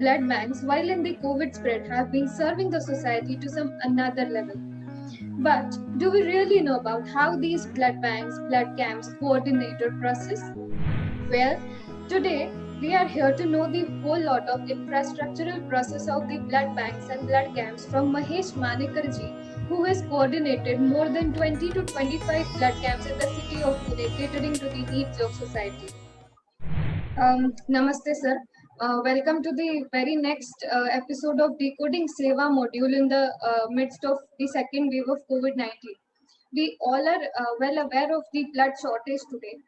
blood banks, while in the COVID spread, have been serving the society to some another level. But do we really know about how these blood banks, blood camps coordinated process? Well, today we are here to know the whole lot of infrastructural process of the blood banks and blood camps from Mahesh Manikarji, who has coordinated more than 20 to 25 blood camps in the city of Pune, catering to the needs of society. Namaste, sir. Welcome to the very next episode of Decoding Seva module in the midst of the second wave of COVID 19. We all are well aware of the blood shortage today.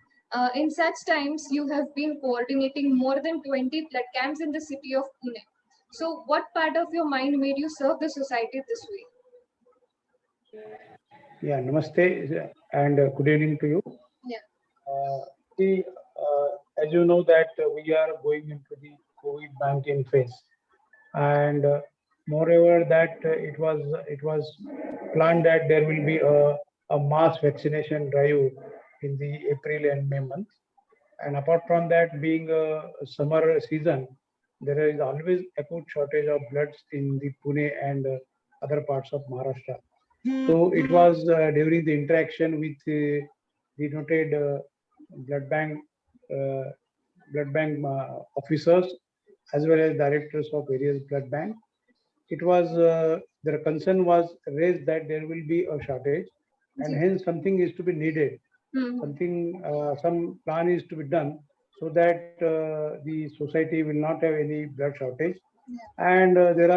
In such times, you have been coordinating more than 20 blood camps in the city of Pune. So, what part of your mind made you serve the society this way? Yeah, namaste and good evening to you. Yeah. See, as you know that we are going into the COVID-19 phase, and moreover that it was planned that there will be a mass vaccination drive in the April and May month. And apart from that, being a summer season, there is always acute shortage of bloods in the Pune and other parts of Maharashtra. So it was during the interaction with the noted blood bank uh, officers as well as directors of various blood banks. It was their concern was raised that there will be a shortage, and hence something is to be needed. Some plan is to be done so that the society will not have any blood shortage. And there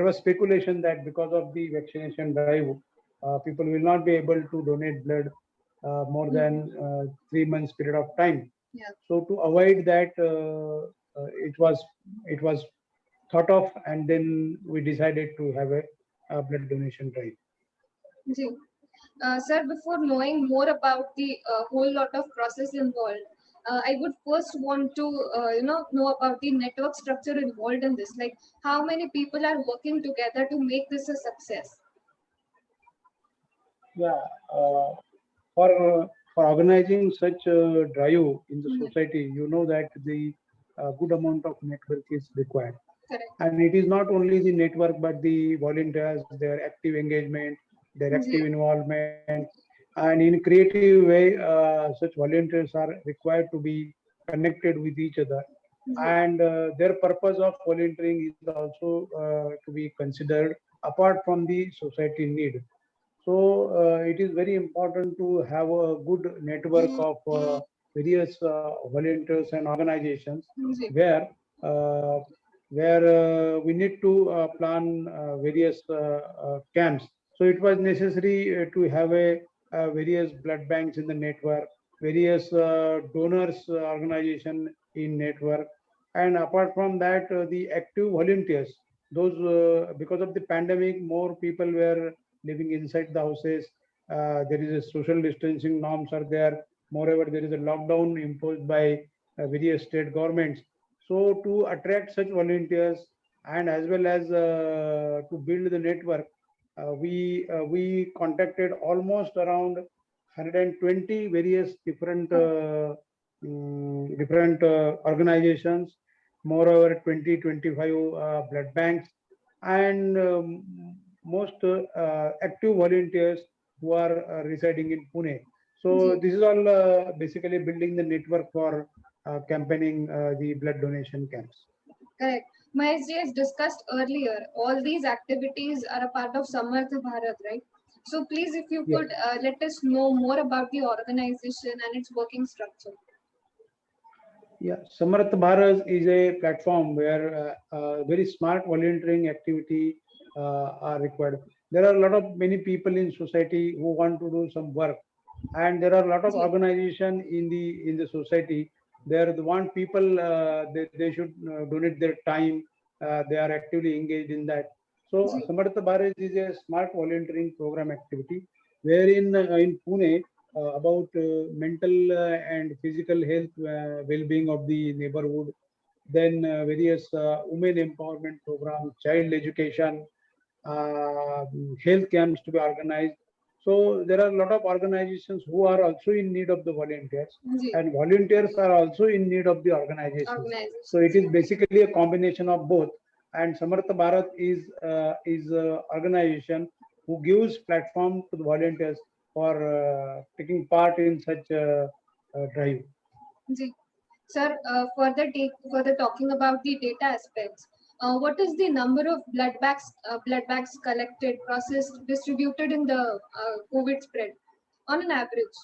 was speculation that because of the vaccination drive, people will not be able to donate blood more than 3 months period of time. Yeah. So to avoid that, it was thought of, and then we decided to have a blood donation drive. Ji. Sir, before knowing more about the whole lot of process involved, I would first want to, know about the network structure involved in this. Like, how many people are working together to make this a success? Yeah, for organizing such a drive in the society, you know that the good amount of network is required. Correct. And it is not only the network, but the volunteers, their active engagement, their active involvement, and in creative way, such volunteers are required to be connected with each other. And their purpose of volunteering is also to be considered apart from the society need. So it is very important to have a good network of various volunteers and organizations where uh, we need to plan various camps. So it was necessary to have various blood banks in the network, various donors organization in network, and apart from that, the active volunteers. Those because of the pandemic, more people were living inside the houses. There is a social distancing norms are there. Moreover, there is a lockdown imposed by various state governments. So to attract such volunteers and as well as to build the network, we contacted almost around 120 various different organizations. Moreover, 20-25 blood banks, and most active volunteers who are residing in Pune. So this is all basically building the network for campaigning the blood donation camps. Correct. Mahesh ji, as discussed earlier, all these activities are a part of Samarth Bharat, right? So please, if you Yes. could let us know more about the organization and its working structure. Yeah, Samarth Bharat is a platform where very smart volunteering activity are required. There are a lot of many people in society who want to do some work, and there are a lot of organization in the society. There, the want people they should donate their time. They are actively engaged in that. So Samarth Bharat is a smart volunteering program activity, wherein in Pune about mental and physical health well-being of the neighborhood, then various women empowerment programs, child education, health camps to be organized, So there are a lot of organizations who are also in need of the volunteers, ji, and volunteers are also in need of the organizations. So it organizations. is basically a combination of both. And Samartha Bharat is a organization who gives platform to the volunteers for taking part in such a drive. Ji. Sir, further talking about the data aspects, what is the number of blood bags collected, processed, distributed in the COVID spread on an average?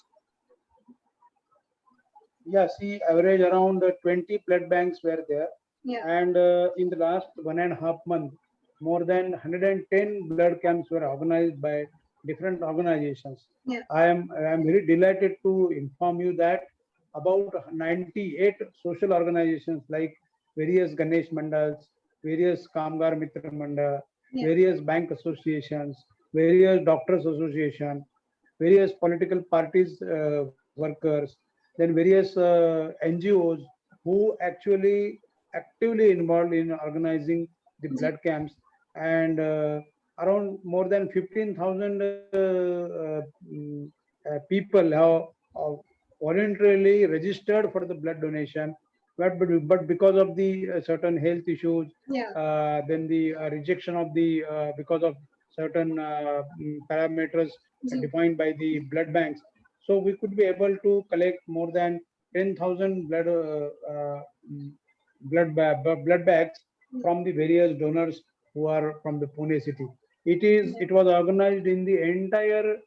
Yeah, see, average around 20 blood banks were there. Yeah, And in the last 1.5 months, more than 110 blood camps were organized by different organizations. yeah, I am very delighted to inform you that about 98 social organizations like various Ganesh Mandals, various Kamgar Mitra Manda, yeah, various bank associations, various doctors association, various political parties workers, then various NGOs who actually actively involved in organizing the ji, blood camps, and around more than 15,000 people have voluntarily registered for the blood donation, but because of the certain health issues, yeah, then the rejection of the because of certain parameters ji, defined by the blood banks. So we could be able to collect more than 10,000 mm, blood bags from the various donors who are from the Pune city. It was organized in the entire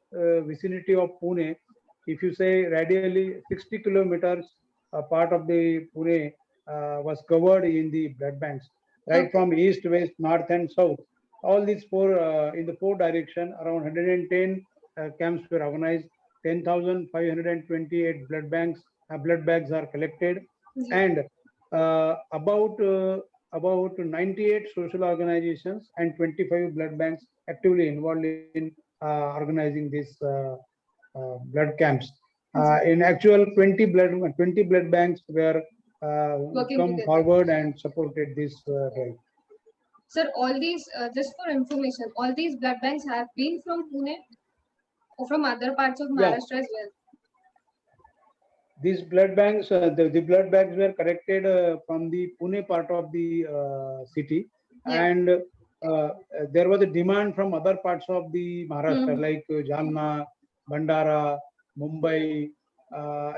vicinity of Pune. If you say radially 60 kilometers, a part of the Pune was covered in the blood banks, right okay, from east, west, north, and south. All these four in the four direction, around 110 camps were organized. 10,528 blood bags are collected, ji, and about 98 social organizations and 25 blood banks actively involved in organizing these blood camps. Ji, In actual, 20 blood banks were working come together. forward and supported this drive. Sir, all these, just for information, all these blood banks have been from Pune or from other parts of Yeah, Maharashtra as well. these blood banks, the blood bags were collected from the Pune part of the city, Yeah. and there was a demand from other parts of the Maharashtra, Hmm. like Jalna, Bandara, Mumbai,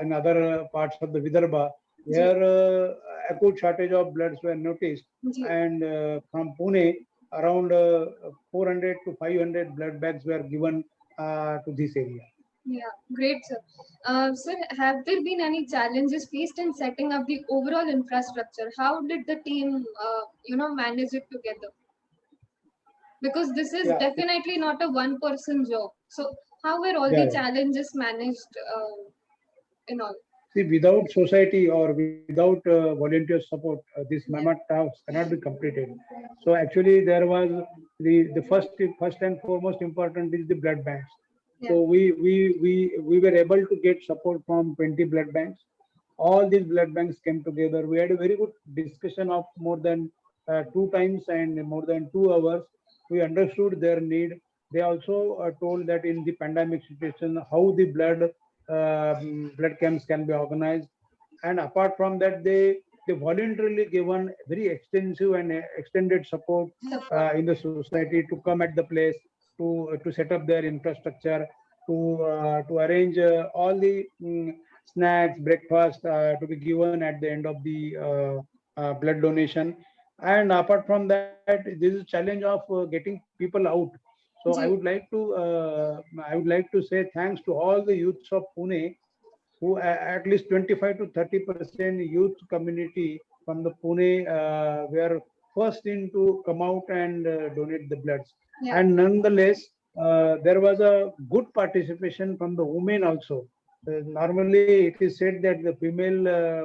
and other parts of the Vidarbha, ji, where acute shortage of bloods were noticed, ji. and from Pune, around 400 to 500 blood bags were given to this area. Yeah, great, sir. Sir, have there been any challenges faced in setting up the overall infrastructure? How did the team, manage it together? Because this is Yeah, definitely not a one-person job. So, how were all yeah, the yeah. challenges managed in all? See, without society or without volunteer support, this mammoth task cannot be completed. So actually, there was the first and foremost important is the blood banks. Yeah, So we were able to get support from 20 blood banks. All these blood banks came together. We had a very good discussion of more than 2 times and more than 2 hours. We understood their need. They also told that in the pandemic situation, how the blood camps can be organized. And apart from that, they voluntarily given very extensive and extended support support. in the society to come at the place to set up their infrastructure, to arrange all the snacks, breakfast to be given at the end of the blood donation. And apart from that, this is a challenge of getting people out. So ji, I would like to say thanks to all the youths of Pune, who at least 25 to 30% youth community from the Pune were first in to come out and donate the bloods. yeah, And nonetheless, there was a good participation from the women also. Normally, it is said that the female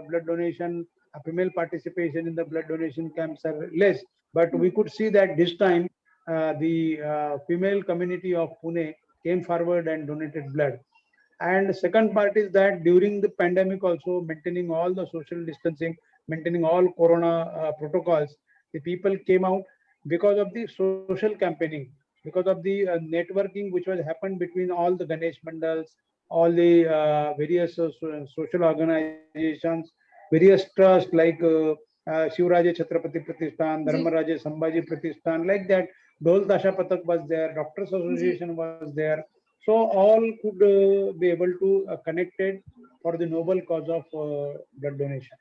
blood donation, female participation in the blood donation camps are less, but we could see that this time the female community of Pune came forward and donated blood. And the second part is that during the pandemic, also maintaining all the social distancing, maintaining all corona protocols, the people came out because of the social campaigning. because of the networking which was happened between all the Ganesh mandals, all the various social organizations, various trusts like Shivraja Chhatrapati Pratishthan, ji Dharmaraja Sambhaji Pratishthan, like that. Dol Dasha Patak was there, Doctors ji Association was there. So all could be able to connected for the noble cause of blood donation.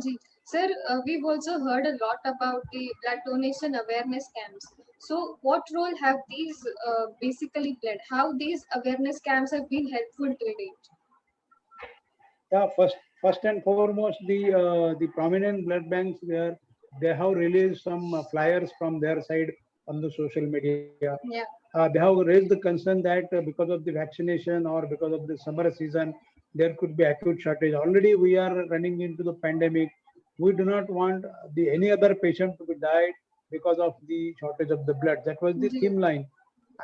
Ji sir, we've also heard a lot about the blood donation awareness camps. So what role have these basically played? How these awareness camps have been helpful to date? Yeah, first and foremost, the prominent blood banks where they have released some flyers from their side on the social media. Yeah. They have raised the concern that because of the vaccination or because of the summer season, there could be acute shortage. Already we are running into the pandemic. We do not want the any other patient to be died because of the shortage of the blood. That was the ji theme line.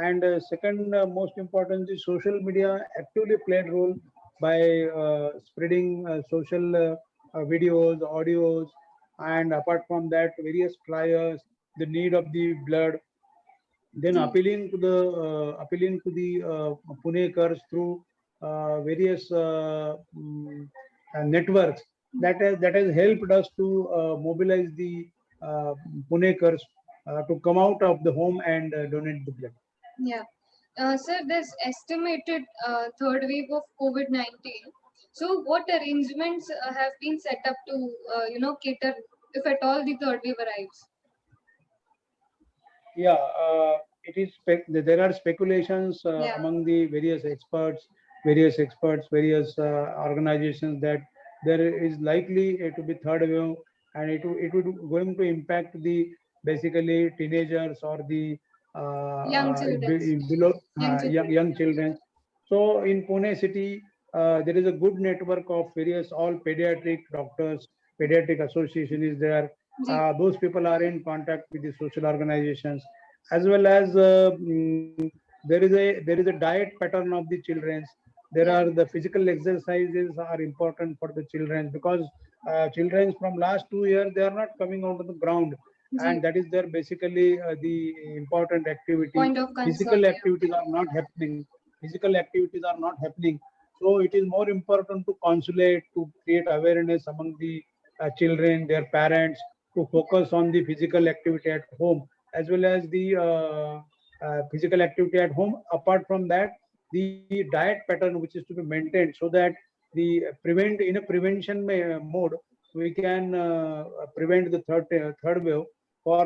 And second, most important, the social media actively played role by spreading social videos, audios, and apart from that, various flyers, the need of the blood, then ji appealing to the Punekars through various networks that has helped us to mobilize the uh, Punekars to come out of the home and donate the blood. yeah. Sir, there's estimated third wave of COVID-19. So, what arrangements have been set up to, cater if at all the third wave arrives? Yeah, it is there are speculations Yeah, among the various organizations that there is likely to be third wave, and it would going to impact the basically teenagers or the young children, below young children. young children. So in Pune city, there is a good network of various all pediatric doctors. Pediatric association is there. Ji Those people are in contact with the social organizations, as well as there is a diet pattern of the children. There yeah, are the physical exercises are important for the children, because children from last 2 years they are not coming onto the ground, ji and that is their basically the important activity. point of concern. Physical Yeah, activities are not happening. Physical activities are not happening. So it is more important to consulate, to create awareness among the children, their parents, to focus on the physical activity at home, as well as the physical activity at home. Apart from that, the diet pattern which is to be maintained, so that the prevent in a prevention mode, we can prevent the third wave for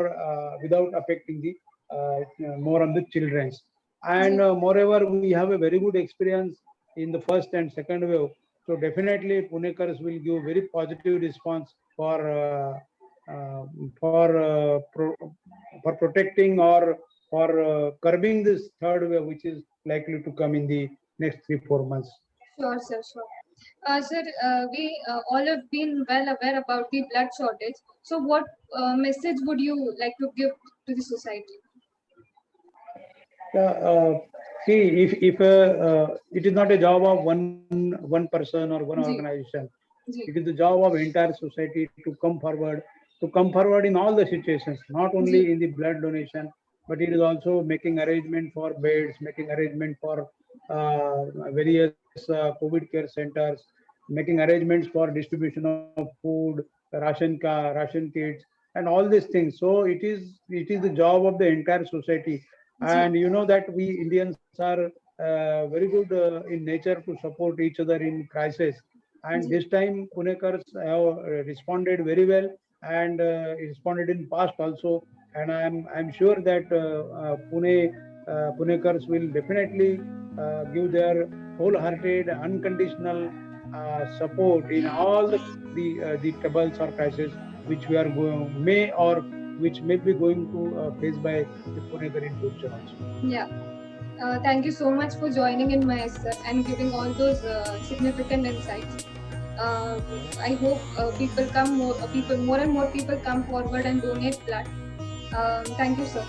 without affecting the more on the children's. And ji moreover, we have a very good experience in the first and second wave. So definitely Punekars will give very positive response uh, for uh, pro, for protecting or for curbing this third wave, which is likely to come in the next 3-4 months. sure, sir, sure. Sir, we all have been well aware about the blood shortage. So, what message would you like to give to the society? See, if it is not a job of one person or one ji organization, it ji is the job of entire society to come forward in all the situations, not ji only in the blood donation, but it is also making arrangement for beds, making arrangement for various COVID care centers, making arrangements for distribution of food, ration kits, and all these things. So it is the job of the entire society. Ji And you know that we Indians are very good in nature to support each other in crisis. And ji this time Punekars have responded very well, and responded in past also. And I'm sure that Punekars will definitely give their wholehearted, unconditional support in all the troubles or crises which we are going may or which may be going to face by the Punekar in future also. yeah. Thank you so much for joining in, my sir, and giving all those significant insights. Um, I hope more and more people come forward and donate blood. Thank you, sir.